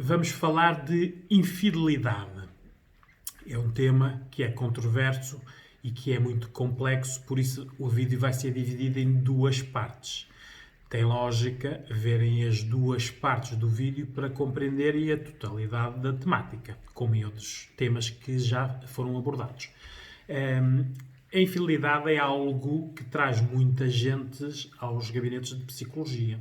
Vamos falar de infidelidade. É um tema que é controverso e que é muito complexo, por isso o vídeo vai ser dividido em duas partes. Tem lógica verem as duas partes do vídeo para compreenderem a totalidade da temática, como em outros temas que já foram abordados. A infidelidade é algo que traz muita gente aos gabinetes de psicologia.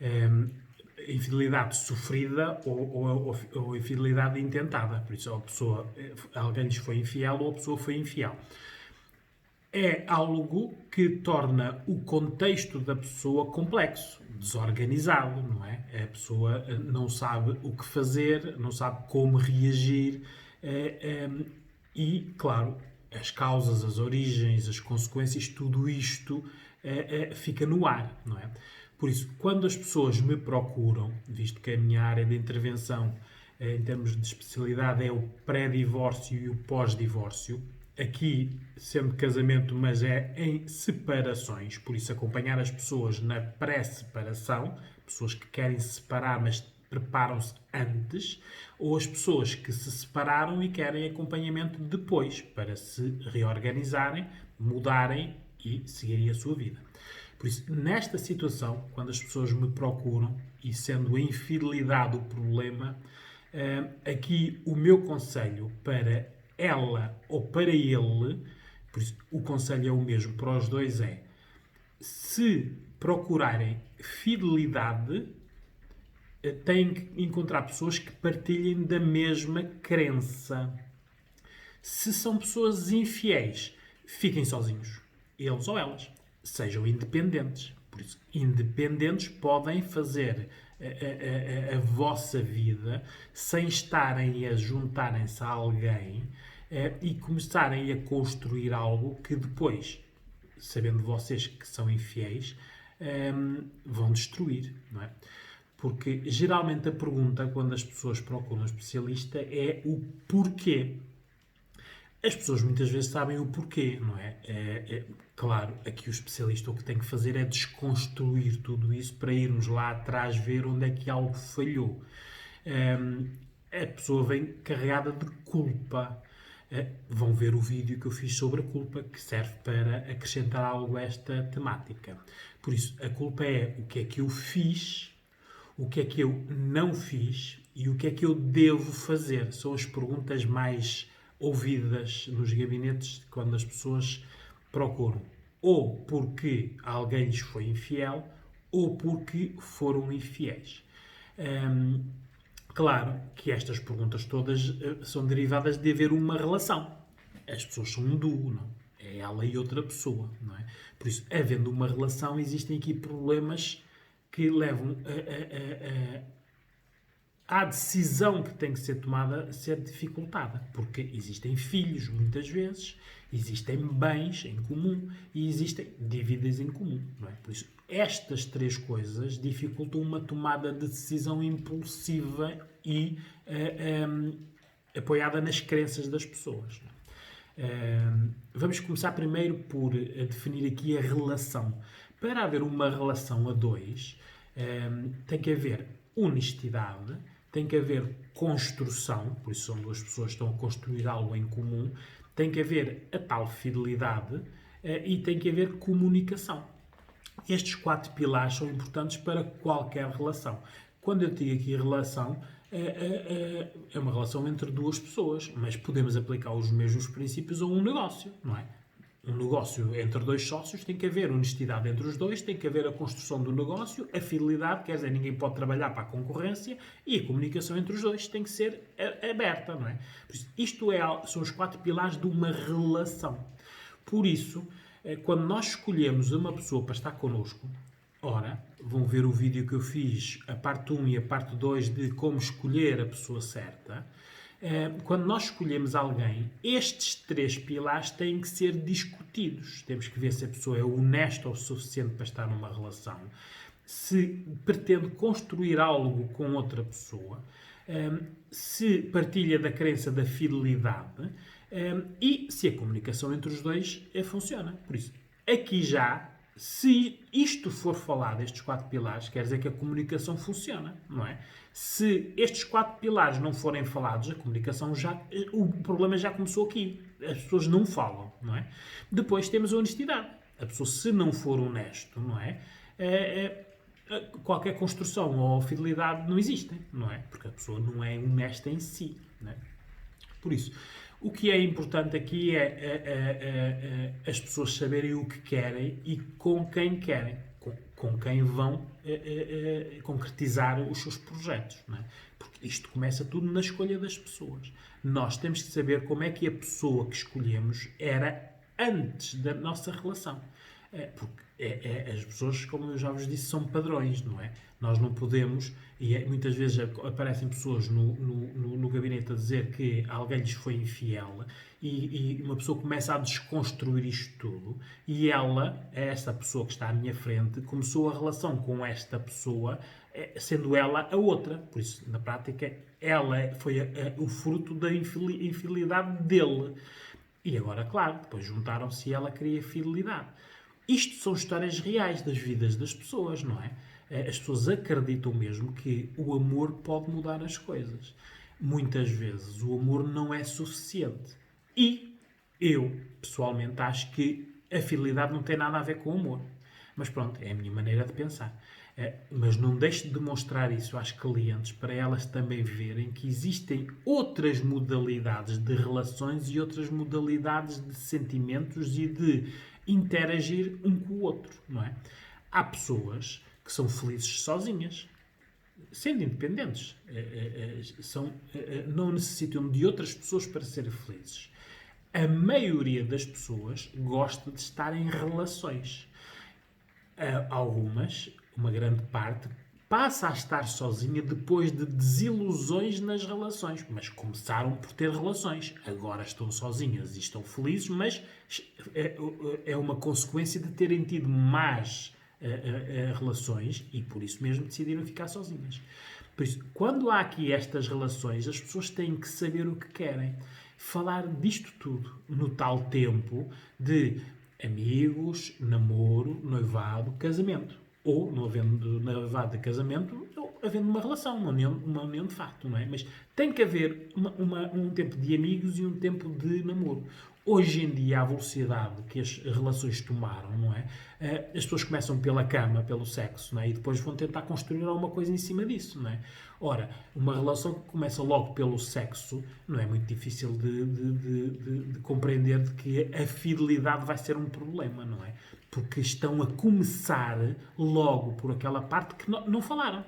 A infidelidade sofrida ou infidelidade intentada. Por isso, alguém lhes foi infiel ou a pessoa foi infiel. É algo que torna o contexto da pessoa complexo, desorganizado, não é? A pessoa não sabe o que fazer, não sabe como reagir e, claro, as causas, as origens, as consequências, tudo isto fica no ar, não é? Por isso, quando as pessoas me procuram, visto que a minha área de intervenção em termos de especialidade é o pré-divórcio e o pós-divórcio, aqui sempre casamento, mas é em separações, por isso acompanhar as pessoas na pré-separação, pessoas que querem se separar, mas preparam-se antes, ou as pessoas que se separaram e querem acompanhamento depois, para se reorganizarem, mudarem e seguirem a sua vida. Por isso, nesta situação, quando as pessoas me procuram, e sendo a infidelidade o problema, aqui o meu conselho para ela ou para ele, por isso o conselho é o mesmo para os dois, é se procurarem fidelidade, têm que encontrar pessoas que partilhem da mesma crença. Se são pessoas infiéis, fiquem sozinhos, eles ou elas. Sejam independentes. Por isso, independentes podem fazer a vossa vida sem estarem a juntarem-se a alguém e começarem a construir algo que depois, sabendo vocês que são infiéis, vão destruir, não é? Porque geralmente a pergunta, quando as pessoas procuram um especialista, é o porquê. As pessoas muitas vezes sabem o porquê, não é? Claro, aqui o especialista o que tem que fazer é desconstruir tudo isso para irmos lá atrás ver onde é que algo falhou. A pessoa vem carregada de culpa. Vão ver o vídeo que eu fiz sobre a culpa, que serve para acrescentar algo a esta temática. Por isso, a culpa é o que é que eu fiz, o que é que eu não fiz e o que é que eu devo fazer. São as perguntas mais ouvidas nos gabinetes quando as pessoas procuram. Ou porque alguém lhes foi infiel, ou porque foram infiéis. Claro que estas perguntas todas são derivadas de haver uma relação. As pessoas são um duo, não? É ela e outra pessoa, não é? Por isso, havendo uma relação, existem aqui problemas que levam a decisão que tem que ser tomada a ser dificultada, porque existem filhos, muitas vezes, existem bens em comum e existem dívidas em comum, não é? Por isso, estas três coisas dificultam uma tomada de decisão impulsiva e apoiada nas crenças das pessoas. Vamos começar primeiro por definir aqui a relação. Para haver uma relação a dois, tem que haver honestidade, tem que haver construção, por isso são duas pessoas que estão a construir algo em comum, tem que haver a tal fidelidade e tem que haver comunicação. Estes 4 pilares são importantes para qualquer relação. Quando eu digo aqui relação, é uma relação entre duas pessoas, mas podemos aplicar os mesmos princípios a um negócio, não é? Um negócio entre dois sócios tem que haver honestidade entre os dois, tem que haver a construção do negócio, a fidelidade, quer dizer, ninguém pode trabalhar para a concorrência e a comunicação entre os dois tem que ser aberta, não é? Por isso, são os 4 pilares de uma relação. Por isso, quando nós escolhemos uma pessoa para estar connosco, ora, vão ver o vídeo que eu fiz, a parte 1 e a parte 2 de como escolher a pessoa certa. Quando nós escolhemos alguém, estes 3 pilares têm que ser discutidos. Temos que ver se a pessoa é honesta o suficiente para estar numa relação, se pretende construir algo com outra pessoa, se partilha da crença da fidelidade e se a comunicação entre os dois funciona. Por isso, aqui já se isto for falado, estes 4 pilares, quer dizer que a comunicação funciona, não é? Se estes 4 pilares não forem falados, a comunicação o problema já começou aqui. As pessoas não falam, não é? Depois temos a honestidade. A pessoa, se não for honesto, não é? Qualquer construção ou fidelidade não existe, não é? Porque a pessoa não é honesta em si, não é? Por isso, o que é importante aqui é as pessoas saberem o que querem e com quem querem, com quem vão concretizar os seus projetos. Não é? Porque isto começa tudo na escolha das pessoas. Nós temos que saber como é que a pessoa que escolhemos era antes da nossa relação. Porque as pessoas, como eu já vos disse, são padrões, não é? Nós não podemos, e muitas vezes aparecem pessoas no gabinete a dizer que alguém lhes foi infiel e uma pessoa começa a desconstruir isto tudo e esta pessoa que está à minha frente, começou a relação com esta pessoa sendo ela a outra. Por isso, na prática, ela foi o fruto da infidelidade dele. E agora, claro, depois juntaram-se e ela queria fidelidade. Isto são histórias reais das vidas das pessoas, não é? As pessoas acreditam mesmo que o amor pode mudar as coisas. Muitas vezes o amor não é suficiente. E eu, pessoalmente, acho que a fidelidade não tem nada a ver com o amor. Mas pronto, é a minha maneira de pensar. Mas não deixe de demonstrar isso às clientes para elas também verem que existem outras modalidades de relações e outras modalidades de sentimentos e de interagir um com o outro, não é? Há pessoas que são felizes sozinhas, sendo independentes. Não necessitam de outras pessoas para serem felizes. A maioria das pessoas gosta de estar em relações. Algumas, uma grande parte, passa a estar sozinha depois de desilusões nas relações. Mas começaram por ter relações. Agora estão sozinhas e estão felizes, mas é uma consequência de terem tido más relações e por isso mesmo decidiram ficar sozinhas. Por isso, quando há aqui estas relações, as pessoas têm que saber o que querem. Falar disto tudo no tal tempo de amigos, namoro, noivado, casamento. Ou, não havendo noivado de casamento, ou havendo uma relação, uma união de facto, não é? Mas tem que haver um tempo de amigos e um tempo de namoro. Hoje em dia, a velocidade que as relações tomaram, não é? As pessoas começam pela cama, pelo sexo, não é? E depois vão tentar construir alguma coisa em cima disso, não é? Ora, uma relação que começa logo pelo sexo, não é muito difícil de compreender de que a fidelidade vai ser um problema, não é? Porque estão a começar logo por aquela parte que não falaram.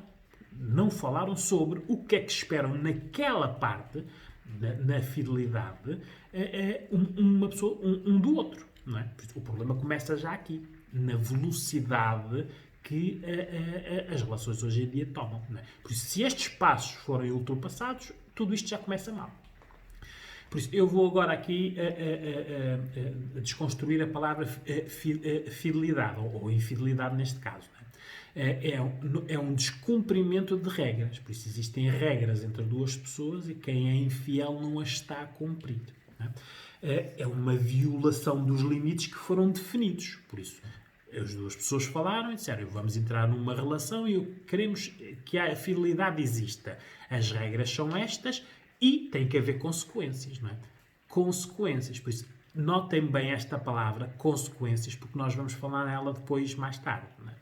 Não falaram sobre o que é que esperam naquela parte, na fidelidade, uma pessoa, um do outro. Não é? O problema começa já aqui, na velocidade que as relações hoje em dia tomam. Não é? Por isso, se estes passos forem ultrapassados, tudo isto já começa mal. Por isso, eu vou agora aqui desconstruir a palavra fidelidade, ou infidelidade neste caso. É um descumprimento de regras. Por isso, existem regras entre duas pessoas e quem é infiel não as está a cumprir. É uma violação dos limites que foram definidos. Por isso, as duas pessoas falaram e disseram, vamos entrar numa relação e queremos que a fidelidade exista. As regras são estas e tem que haver consequências, não é? Consequências. Por isso, notem bem esta palavra, consequências, porque nós vamos falar nela depois, mais tarde. Não é?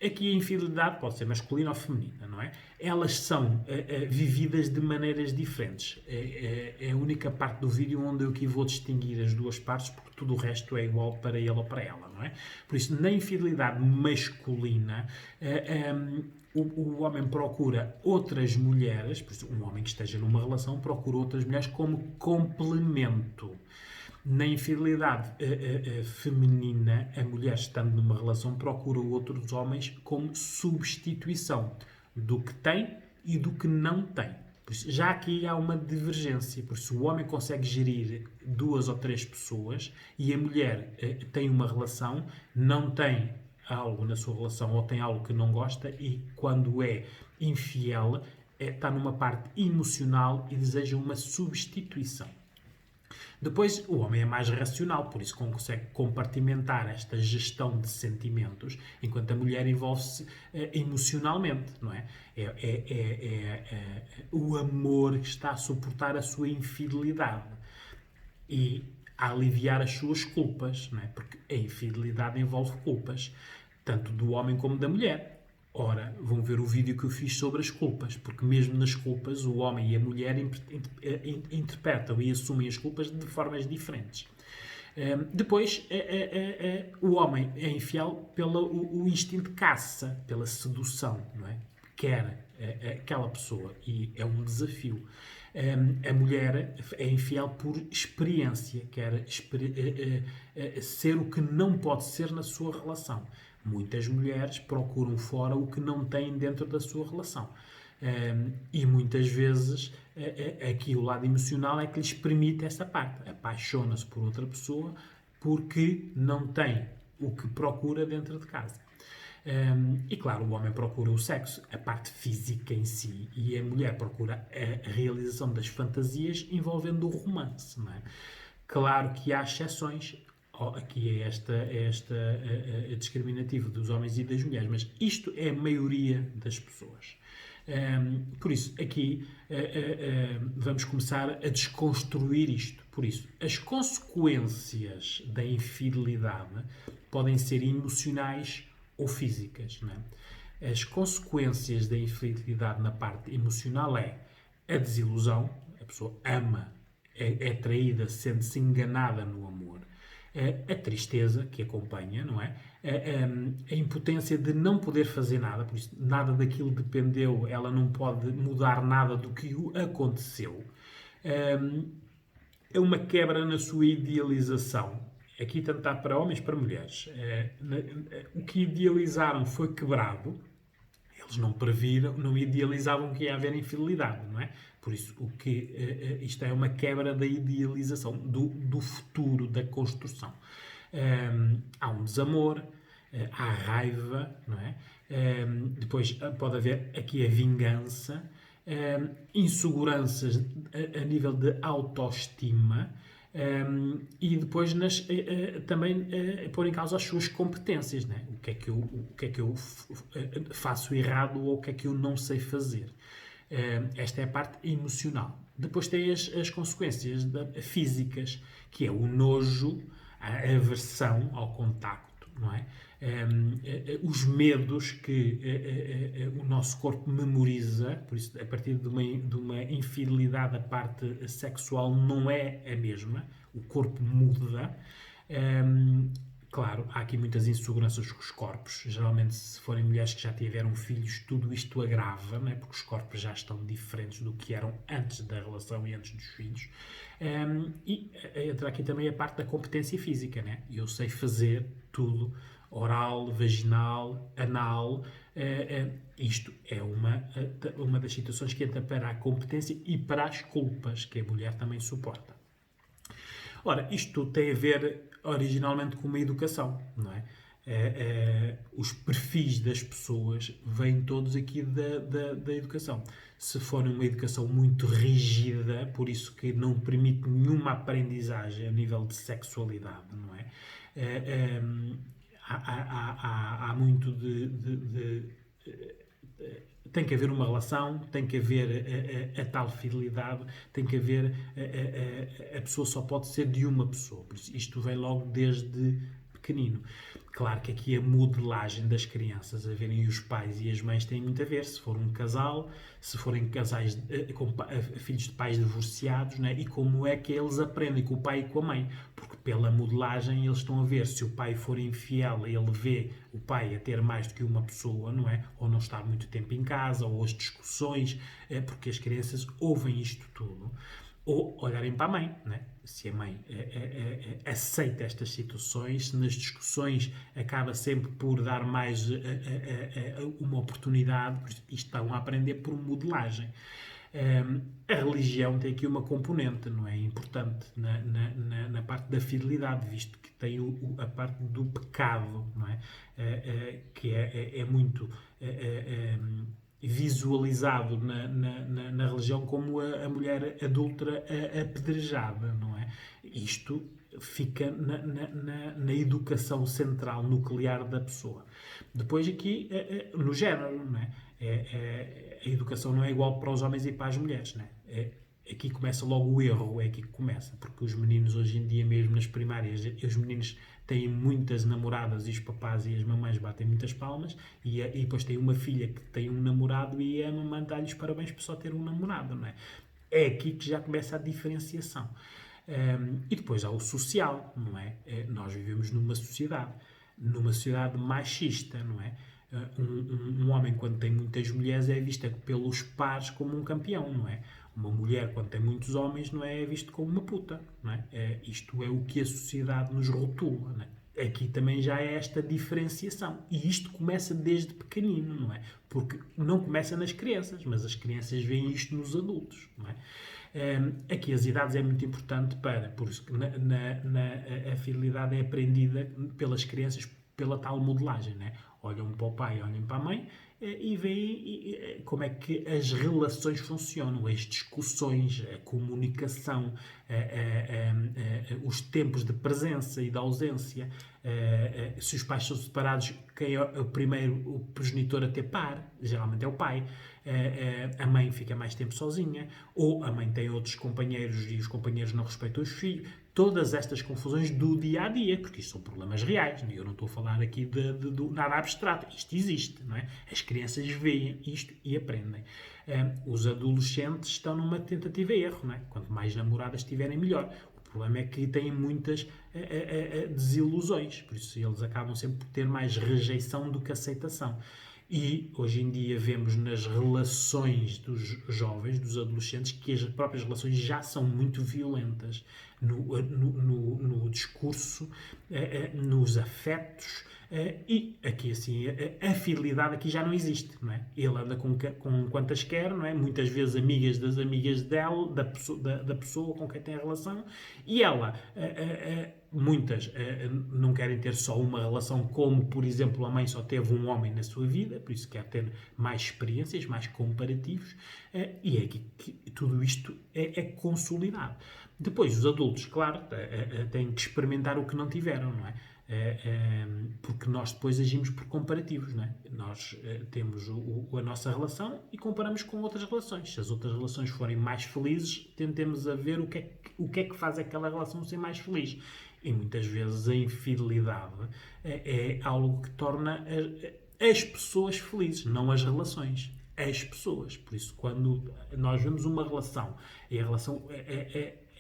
Aqui a infidelidade pode ser masculina ou feminina, não é? Elas são vividas de maneiras diferentes. É a única parte do vídeo onde eu aqui vou distinguir as duas partes, porque tudo o resto é igual para ele ou para ela, não é? Por isso, na infidelidade masculina, o homem procura outras mulheres, por isso, um homem que esteja numa relação procura outras mulheres como complemento. Na infidelidade feminina, a mulher estando numa relação procura outros homens como substituição do que tem e do que não tem. Por isso, já aqui há uma divergência. Por isso, o homem consegue gerir 2 ou 3 pessoas e a mulher tem uma relação, não tem algo na sua relação ou tem algo que não gosta e quando é infiel está numa parte emocional e deseja uma substituição. Depois, o homem é mais racional, por isso consegue compartimentar esta gestão de sentimentos, enquanto a mulher envolve-se emocionalmente, não é? O amor que está a suportar a sua infidelidade e a aliviar as suas culpas, não é? Porque a infidelidade envolve culpas, tanto do homem como da mulher. Ora, vão ver o vídeo que eu fiz sobre as culpas, porque mesmo nas culpas o homem e a mulher interpretam e assumem as culpas de formas diferentes. Depois, o homem é infiel pelo o instinto de caça, pela sedução, não é? Quer aquela pessoa e é um desafio. A mulher é infiel por experiência, quer ser o que não pode ser na sua relação. Muitas mulheres procuram fora o que não têm dentro da sua relação. E muitas vezes aqui o lado emocional é que lhes permite essa parte. Apaixona-se por outra pessoa porque não tem o que procura dentro de casa. E claro, o homem procura o sexo, a parte física em si, e a mulher procura a realização das fantasias envolvendo o romance. Não é? Claro que há exceções, aqui é esta discriminativa dos homens e das mulheres, mas isto é a maioria das pessoas. Por isso, aqui vamos começar a desconstruir isto. Por isso, as consequências da infidelidade podem ser emocionais ou físicas. Não é? As consequências da infidelidade na parte emocional é a desilusão, a pessoa ama, é traída, sente-se enganada no amor, a tristeza que acompanha, não é? A impotência de não poder fazer nada, por isso nada daquilo dependeu, ela não pode mudar nada do que aconteceu. É uma quebra na sua idealização. Aqui tanto está para homens para mulheres. O que idealizaram foi quebrado. Eles não previram, não idealizavam que ia haver infidelidade, não é? Por isso, isto é uma quebra da idealização, do futuro, da construção. Há um desamor, há raiva, não é? Depois pode haver aqui a vingança, inseguranças a nível de autoestima, e depois também pôr em causa as suas competências, né? O que é que eu faço errado ou o que é que eu não sei fazer. Esta é a parte emocional. Depois tem as consequências físicas, que é o nojo, a aversão ao contacto, não é? Os medos que o nosso corpo memoriza, por isso, a partir de uma infidelidade, a parte sexual não é a mesma, o corpo muda. Claro, há aqui muitas inseguranças com os corpos. Geralmente, se forem mulheres que já tiveram filhos, tudo isto agrava, não é? Porque os corpos já estão diferentes do que eram antes da relação e antes dos filhos. E entra aqui também a parte da competência física, né? Eu sei fazer tudo, oral, vaginal, anal. Isto é uma das situações que entra para a competência e para as culpas que a mulher também suporta. Ora, isto tem a ver originalmente com uma educação, não é? Os perfis das pessoas vêm todos aqui da educação. Se for uma educação muito rígida, por isso que não permite nenhuma aprendizagem a nível de sexualidade, não é? Há muito tem que haver uma relação, tem que haver a tal fidelidade, tem que haver a pessoa só pode ser de uma pessoa. Por isso, isto vem logo desde pequenino. Claro que aqui a modelagem das crianças, a verem os pais e as mães, tem muito a ver. Se for um casal, se forem casais com filhos de pais divorciados, né? E como é que eles aprendem com o pai e com a mãe. Porque pela modelagem eles estão a ver, se o pai for infiel, ele vê o pai a ter mais do que uma pessoa, não é? Ou não estar muito tempo em casa, ou as discussões, porque as crianças ouvem isto tudo. Ou olharem para a mãe, né? Se a mãe aceita estas situações, se nas discussões acaba sempre por dar mais uma oportunidade, isto estão a aprender por modelagem. A religião tem aqui uma componente, não é? Importante na parte da fidelidade, visto que tem a parte do pecado, não é? Que é muito visualizado na religião como a mulher adúltera apedrejada, não é? isto fica na educação central, nuclear da pessoa. Depois aqui, no género, não é? A educação não é igual para os homens e para as mulheres, não é? Aqui começa logo o erro, é aqui que começa, porque os meninos hoje em dia, mesmo nas primárias, os meninos têm muitas namoradas e os papás e as mamães batem muitas palmas e depois tem uma filha que tem um namorado e a mamãe dá-lhes parabéns por só ter um namorado, não é? É aqui que já começa a diferenciação. E depois há o social, não é? Nós vivemos numa sociedade machista, não é? Um homem, quando tem muitas mulheres, é visto pelos pares como um campeão, não é? Uma mulher, quando tem muitos homens, não é visto como uma puta, não é? Isto é o que a sociedade nos rotula, não é? Aqui também já é esta diferenciação. E isto começa desde pequenino, não é? Porque não começa nas crianças, mas as crianças veem isto nos adultos, não é? Aqui as idades é muito importante por isso que a fidelidade é aprendida pelas crianças pela tal modelagem, né? Olham para o pai, olham para a mãe e veem como é que as relações funcionam, as discussões, a comunicação, os tempos de presença e de ausência. Se os pais são separados, quem é o primeiro o progenitor a ter par? Geralmente é o pai. A mãe fica mais tempo sozinha, ou a mãe tem outros companheiros e os companheiros não respeitam os filhos. Todas estas confusões do dia a dia, porque isto são problemas reais, eu não estou a falar aqui de nada abstrato, isto existe, não é? As crianças veem isto e aprendem. Os adolescentes estão numa tentativa e erro, não é? Quanto mais namoradas tiverem, melhor. O problema é que têm muitas desilusões, por isso eles acabam sempre por ter mais rejeição do que aceitação. E hoje em dia vemos nas relações dos jovens, dos adolescentes, que as próprias relações já são muito violentas no discurso, nos afetos, e aqui assim, a fidelidade aqui já não existe, não é? Ele anda com quantas quer, não é? Muitas vezes amigas das amigas dela, da pessoa com quem tem a relação, e ela, muitas não querem ter só uma relação, como por exemplo a mãe só teve um homem na sua vida, por isso quer ter mais experiências, mais comparativos, e é aqui que tudo isto é consolidado. Depois os adultos, claro, têm que experimentar o que não tiveram, não é? Porque nós depois agimos por comparativos, não é? Nós temos a nossa relação e comparamos com outras relações. Se as outras relações forem mais felizes, tentemos a ver o que é que faz aquela relação ser mais feliz. E muitas vezes a infidelidade é algo que torna as pessoas felizes, não as relações. As pessoas. Por isso, quando nós vemos uma relação e a relação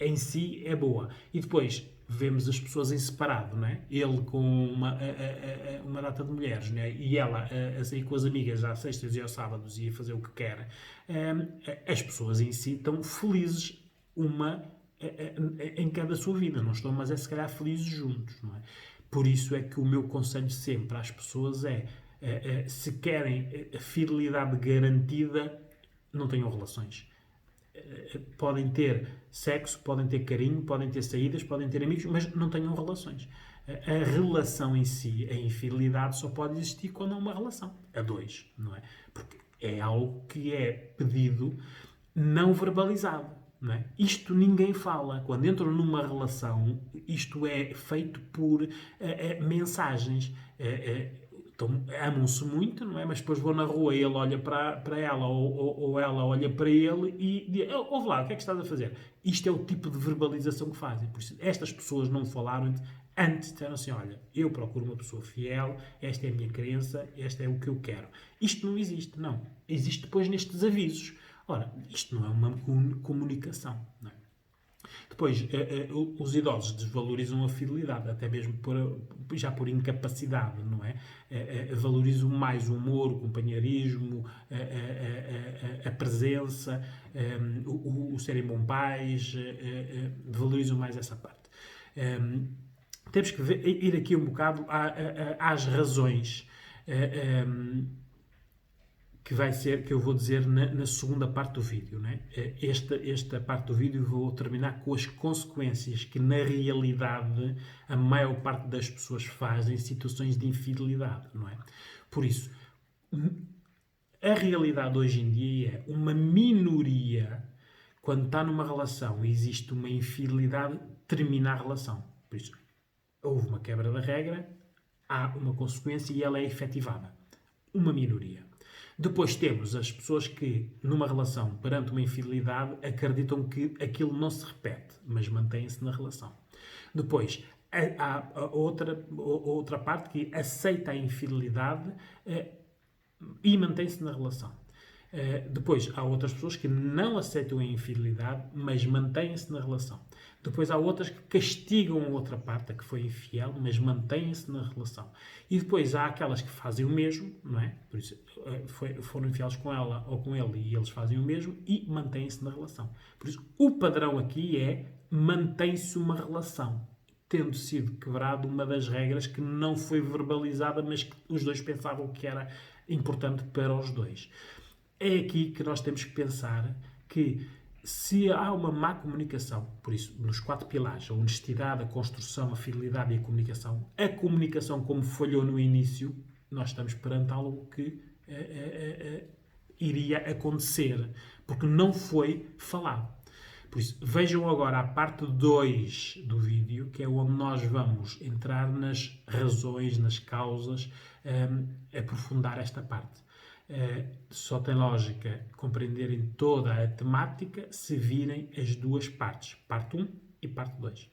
em si é boa, e depois vemos as pessoas em separado, não é? Ele com uma data de mulheres, não é? E ela a sair com as amigas às sextas e aos sábados e a fazer o que quer, as pessoas em si estão felizes em cada sua vida, não estão, mas se calhar felizes juntos, não é? Por isso é que o meu conselho sempre às pessoas se querem a fidelidade garantida, não tenham relações. Podem ter sexo, podem ter carinho, podem ter saídas, podem ter amigos, mas não tenham relações. A relação em si, a infidelidade, só pode existir quando há uma relação, a dois, não é? Porque é algo que é pedido não verbalizado, não é? Isto ninguém fala. Quando entram numa relação, isto é feito por mensagens. Então, amam-se muito, não é? Mas depois vão na rua e ele olha para ela ou ela olha para ele e diz: ouve lá, o que é que estás a fazer? Isto é o tipo de verbalização que fazem. Por isso, estas pessoas não falaram antes, disseram assim: olha, eu procuro uma pessoa fiel, esta é a minha crença, este é o que eu quero. Isto não existe, não. Existe depois nestes avisos. Ora, isto não é uma comunicação, não é? Depois, os idosos desvalorizam a fidelidade, até mesmo já por incapacidade, não é? Valorizam mais o humor, o companheirismo, a presença, o serem bons pais, valorizam mais essa parte. Temos que ir aqui um bocado às razões que eu vou dizer na segunda parte do vídeo, né? Esta parte do vídeo vou terminar com as consequências que na realidade a maior parte das pessoas faz em situações de infidelidade, não é? Por isso, a realidade hoje em dia é uma minoria Quando está numa relação e existe uma infidelidade, termina a relação. Por isso, houve uma quebra da regra, há uma consequência e ela é efetivada. Uma minoria. Depois temos as pessoas que, numa relação, perante uma infidelidade, acreditam que aquilo não se repete, mas mantêm-se na relação. Depois, há outra parte que aceita a infidelidade e mantém-se na relação. Depois, há outras pessoas que não aceitam a infidelidade, mas mantêm-se na relação. Depois, há outras que castigam a outra parte, a que foi infiel, mas mantêm-se na relação. E depois, há aquelas que fazem o mesmo, não é? Por isso, foram infiéis com ela ou com ele e eles fazem o mesmo e mantêm-se na relação. Por isso, o padrão aqui é mantém-se uma relação, tendo sido quebrada uma das regras que não foi verbalizada, mas que os dois pensavam que era importante para os dois. É aqui que nós temos que pensar que se há uma má comunicação, por isso, nos 4 pilares, a honestidade, a construção, a fidelidade e a comunicação como falhou no início, nós estamos perante algo que iria acontecer, porque não foi falado. Por isso, vejam agora a parte 2 do vídeo, que é onde nós vamos entrar nas razões, nas causas, aprofundar esta parte. Só tem lógica compreenderem toda a temática se virem as duas partes, parte 1 e parte 2.